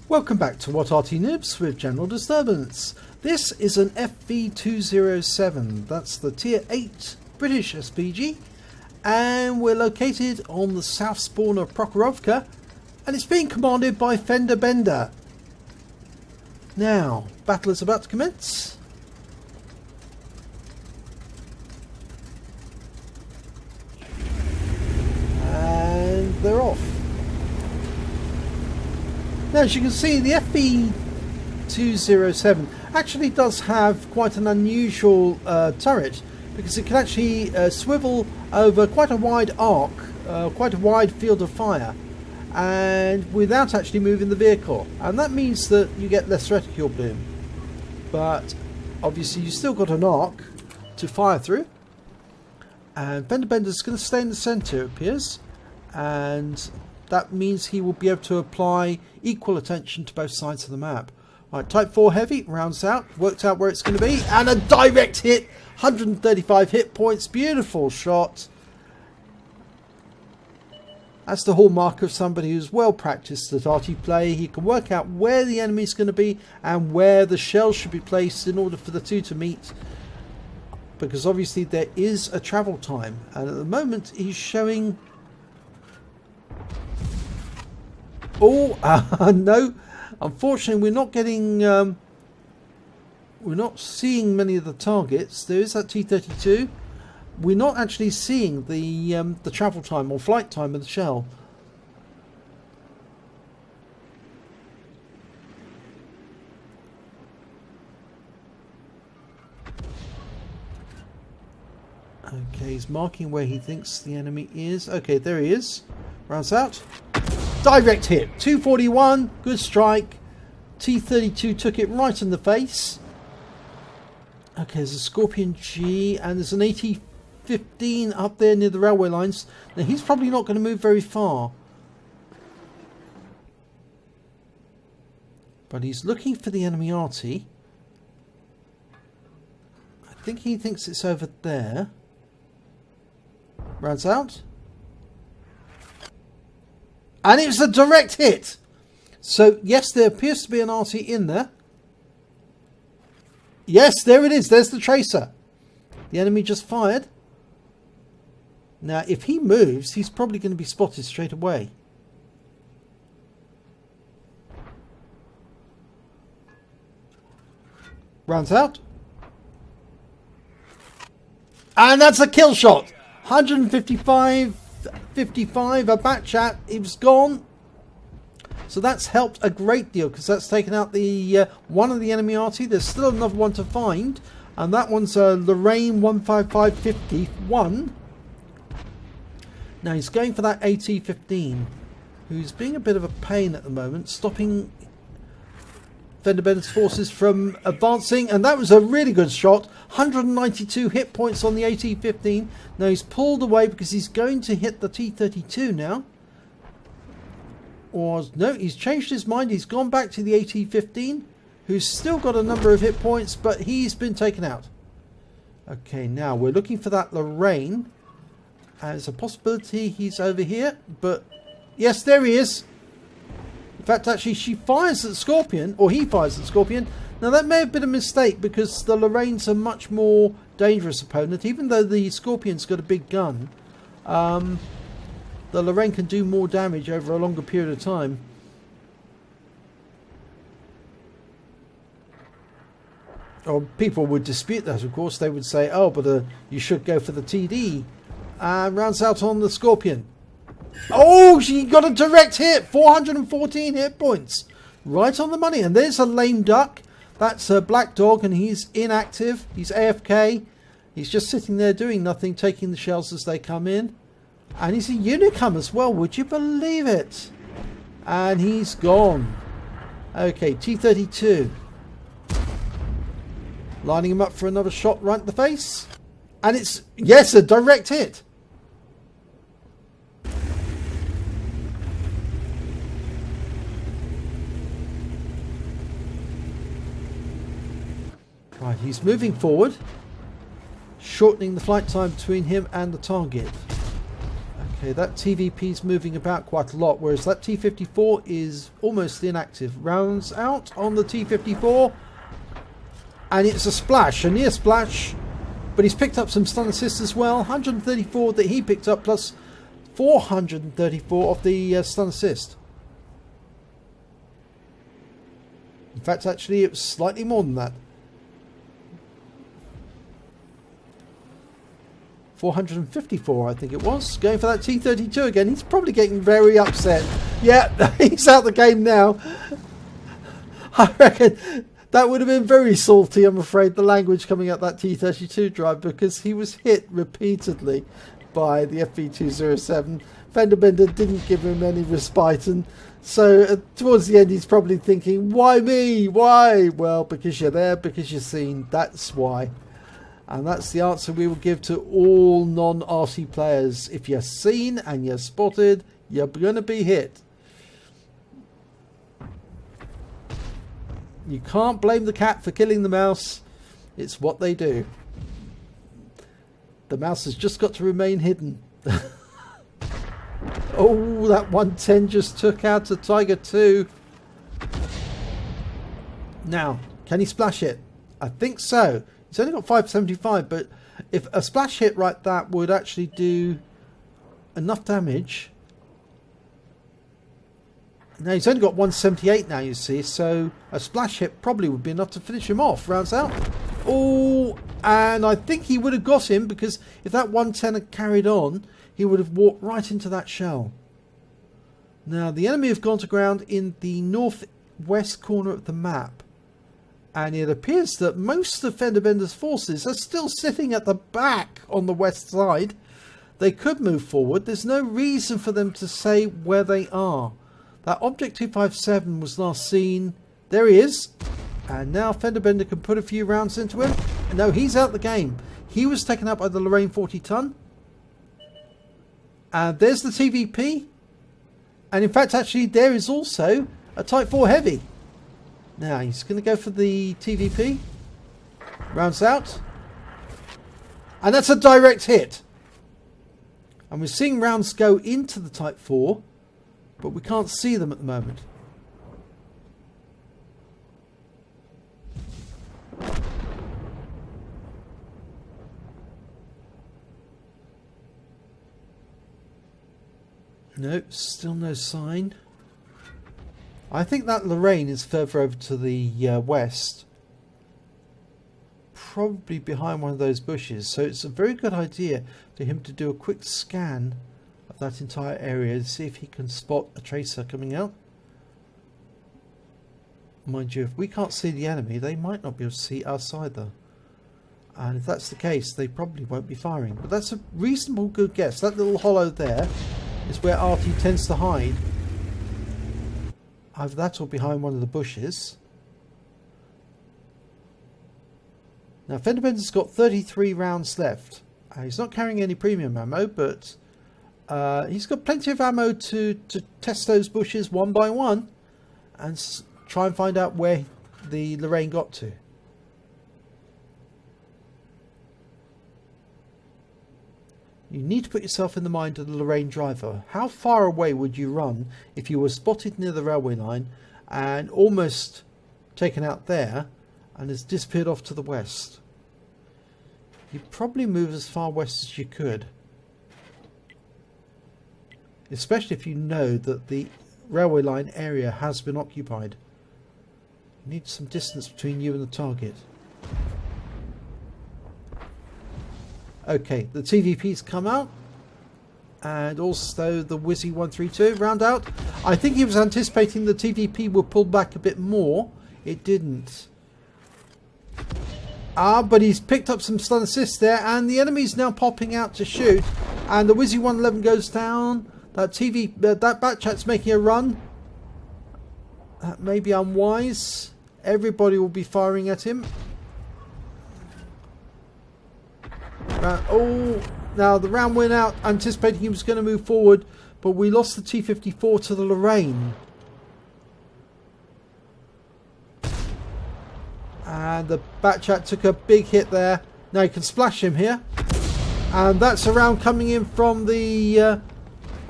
Welcome back to What Arty Noobs with General Disturbance. This is an FV207, that's the Tier 8 British SPG, and we're located on the south spawn of Prokhorovka, and it's being commanded by FendaBenda. Now, battle is about to commence. And they're off. Now, as you can see, the FV207 actually does have quite an unusual turret, because it can actually swivel over quite a wide arc, quite a wide field of fire, and without actually moving the vehicle. And that means that you get less reticule bloom. But obviously you've still got an arc to fire through. And FendaBenda is going to stay in the centre, it appears. And that means he will be able to apply equal attention to both sides of the map. Right, Type 4 Heavy rounds out, worked out where it's going to be, and a direct hit, 135 hit points, beautiful shot. That's the hallmark of somebody who's well practiced at Arty play. He can work out where the enemy's going to be and where the shells should be placed in order for the two to meet. Because obviously there is a travel time, and at the moment he's showing... Oh, no. Unfortunately, we're not getting... we're not seeing many of the targets. There is that T-32. We're not actually seeing the travel time or flight time of the shell. Okay, he's marking where he thinks the enemy is. Okay, there he is. Rounds out. Direct hit, 241, good strike. T-32 took it right in the face. Okay, there's a Scorpion G and there's an AT-15 up there near the railway lines. Now he's probably not going to move very far, but he's looking for the enemy Arty. I think he thinks it's over there. Rounds out. And it was a direct hit. So, yes, there appears to be an Arty in there. Yes, there it is. There's the tracer. The enemy just fired. Now, if he moves, he's probably going to be spotted straight away. Rounds out. And that's a kill shot. 155. 55, a back chat, he was gone. So that's helped a great deal, because that's taken out the one of the enemy Arty. There's still another one to find, and that one's Lorraine 15551. Now he's going for that AT-15, who's being a bit of a pain at the moment, stopping FendaBenda's forces from advancing, and that was a really good shot. 192 hit points on the AT-15. Now he's pulled away because he's going to hit the T-32 now. Or no, he's changed his mind. He's gone back to the AT-15, who's still got a number of hit points, but he's been taken out. Okay, now we're looking for that Lorraine. There's a possibility he's over here, but yes, there he is. In fact, actually, she fires at the Scorpion, or he fires at the Scorpion. Now, that may have been a mistake, because the Lorraine's a much more dangerous opponent. Even though the Scorpion's got a big gun, the Lorraine can do more damage over a longer period of time. Or people would dispute that, of course. They would say, oh, but you should go for the TD. Rounds out on the Scorpion. Oh, she got a direct hit. 414 hit points. Right on the money. And there's a lame duck. That's a black dog, and he's inactive. He's AFK. He's just sitting there doing nothing, taking the shells as they come in. And he's a Unicum as well. Would you believe it? And he's gone. Okay, T-32. Lining him up for another shot right in the face. And it's, yes, a direct hit. Right, he's moving forward, shortening the flight time between him and the target. Okay, that TVP is moving about quite a lot, whereas that T54 is almost inactive. Rounds out on the T54, and it's a splash, a near splash, but he's picked up some stun assist as well. 134 that he picked up, plus 434 of the stun assist. In fact, actually, it was slightly more than that. 454, I think it was. Going for that T32 again. He's probably getting very upset. Yeah, he's out the game now. I reckon that would have been very salty, I'm afraid, the language coming out that T32 drive, because he was hit repeatedly by the FV207. FendaBenda didn't give him any respite, and so towards the end he's probably thinking, why me? Why? Well, because you're there, because you're seen. That's why. And that's the answer we will give to all non-Arty players. If you're seen and you're spotted, you're going to be hit. You can't blame the cat for killing the mouse. It's what they do. The mouse has just got to remain hidden. Oh, that 110 just took out a Tiger 2. Now, can he splash it? I think so. He's only got 575, but if a splash hit like that would actually do enough damage. Now he's only got 178 now, you see, so a splash hit probably would be enough to finish him off. Rounds out. Oh, and I think he would have got him, because if that 110 had carried on, he would have walked right into that shell. Now the enemy have gone to ground in the northwest corner of the map. And it appears that most of FendaBenda's forces are still sitting at the back on the west side. They could move forward. There's no reason for them to say where they are. That Object 257 was last seen. There he is. And now FendaBenda can put a few rounds into him. No, he's out the game. He was taken out by the Lorraine 40 ton. And there's the TVP. And in fact, actually, there is also a Type 4 Heavy. Now he's going to go for the TVP. Rounds out. And that's a direct hit. And we're seeing rounds go into the Type 4, but we can't see them at the moment. No, still no sign. I think that Lorraine is further over to the west. Probably behind one of those bushes. So it's a very good idea for him to do a quick scan of that entire area to see if he can spot a tracer coming out. Mind you, if we can't see the enemy, they might not be able to see us either. And if that's the case, they probably won't be firing. But that's a reasonable good guess. That little hollow there is where Arty tends to hide. Either that or behind one of the bushes. Now FendaBenda's got 33 rounds left. He's not carrying any premium ammo, but he's got plenty of ammo to test those bushes one by one and try and find out where the Lorraine got to. You need to put yourself in the mind of the Lorraine driver. How far away would you run if you were spotted near the railway line and almost taken out there and has disappeared off to the west? You'd probably move as far west as you could. Especially if you know that the railway line area has been occupied. You need some distance between you and the target. Okay, the TVP's come out, and also the Wizzy 132 round out. I think he was anticipating the TVP would pull back a bit more. It didn't. But he's picked up some stun assist there, and the enemy's now popping out to shoot. And the Wizzy 111 goes down. That that Batchat's making a run. That may be unwise. Everybody will be firing at him. Oh, now the round went out, anticipating he was going to move forward, but we lost the T-54 to the Lorraine. And the Batchat took a big hit there. Now you can splash him here. And that's a round coming in from the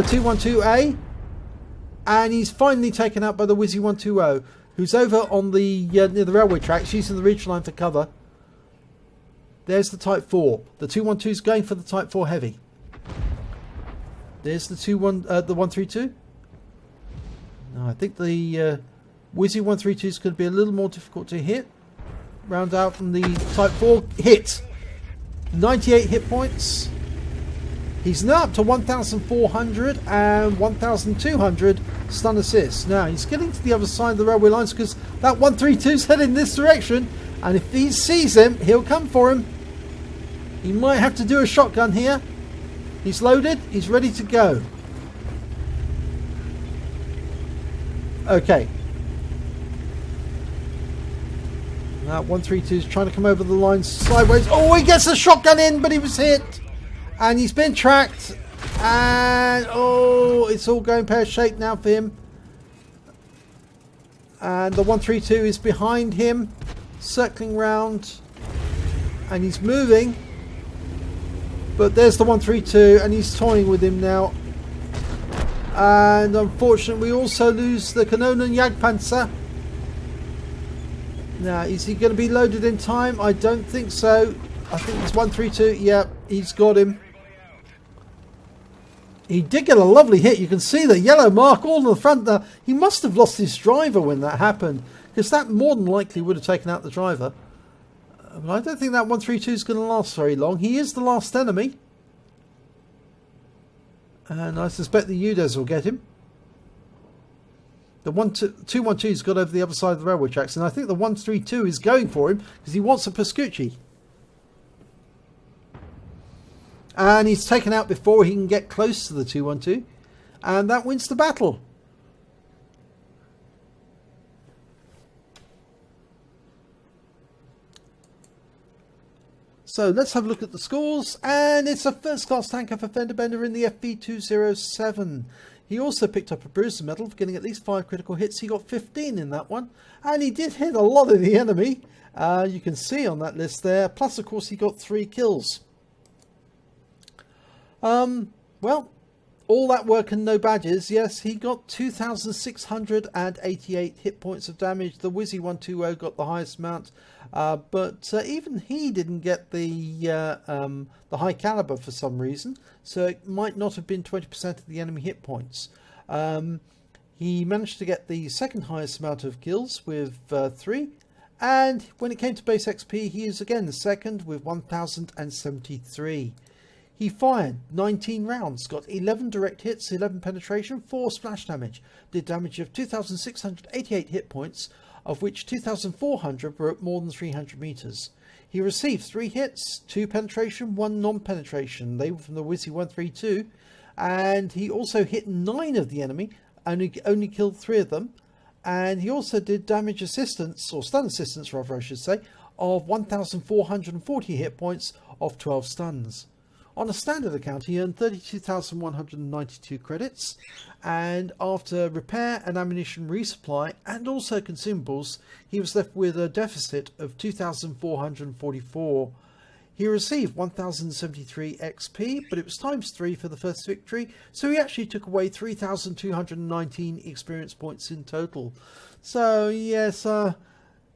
the 212A, and he's finally taken out by the Wizzy 120, who's over on the near the railway tracks using the ridge line for cover. There's the Type 4. The 212 is going for the Type 4 heavy. There's the 132. No, I think the Wizzy 132 is going to be a little more difficult to hit. Round out from the Type 4 hit. 98 hit points. He's now up to 1,400 and 1,200 stun assists. Now he's getting to the other side of the railway lines because that 132 is heading this direction, and if he sees him, he'll come for him. He might have to do a shotgun here. He's loaded. He's ready to go. Okay. That 132 is trying to come over the lines sideways. Oh, he gets a shotgun in, but he was hit. And he's been tracked. And, oh, it's all going pear-shaped now for him. And the 132 is behind him, circling round. And he's moving. But there's the 132, and he's toying with him now. And unfortunately, we also lose the Kanonen Jagdpanzer. Now, is he going to be loaded in time? I don't think so. I think it's 132. Yeah, he's got him. He did get a lovely hit. You can see the yellow mark all in the front there. He must have lost his driver when that happened, because that more than likely would have taken out the driver. But I don't think that 132 is going to last very long. He is the last enemy. And I suspect the UDES will get him. The 212's got over the other side of the railway tracks, and I think the 132 is going for him because he wants a Pascucci. And he's taken out before he can get close to the 212, and that wins the battle. So let's have a look at the scores, and it's a first class tanker for FendaBenda in the FV207. He also picked up a bruiser medal for getting at least 5 critical hits. He got 15 in that one, and he did hit a lot of the enemy. You can see on that list there. Plus, of course, he got 3 kills. Well, all that work and no badges. Yes, he got 2,688 hit points of damage. The Wizzy 120 got the highest amount, but even he didn't get the high caliber for some reason, so it might not have been 20% of the enemy hit points. He managed to get the second highest amount of kills with 3, and when it came to base XP, he is again the second with 1,073. He fired 19 rounds, got 11 direct hits, 11 penetration, 4 splash damage, did damage of 2,688 hit points, of which 2,400 were at more than 300 meters. He received 3 hits, 2 penetration, 1 non-penetration. They were from the Wizzy 132, and he also hit 9 of the enemy, only killed 3 of them, and he also did damage assistance, or stun assistance rather I should say, of 1,440 hit points of 12 stuns. On a standard account, he earned 32,192 credits, and after repair and ammunition resupply and also consumables, he was left with a deficit of 2,444. He received 1,073 XP, but it was times 3 for the first victory, so he actually took away 3,219 experience points in total. So yes,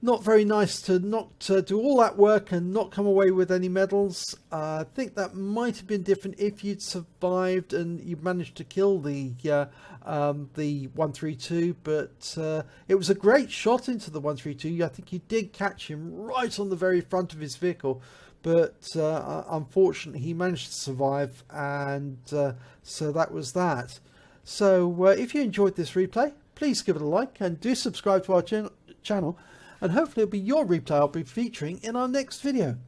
not very nice to not do all that work and not come away with any medals. I think that might have been different if you'd survived and you managed to kill the 132, but it was a great shot into the 132. I think you did catch him right on the very front of his vehicle, but unfortunately he managed to survive, and so that was that. So if you enjoyed this replay, please give it a like and do subscribe to our channel. And hopefully it'll be your replay I'll be featuring in our next video.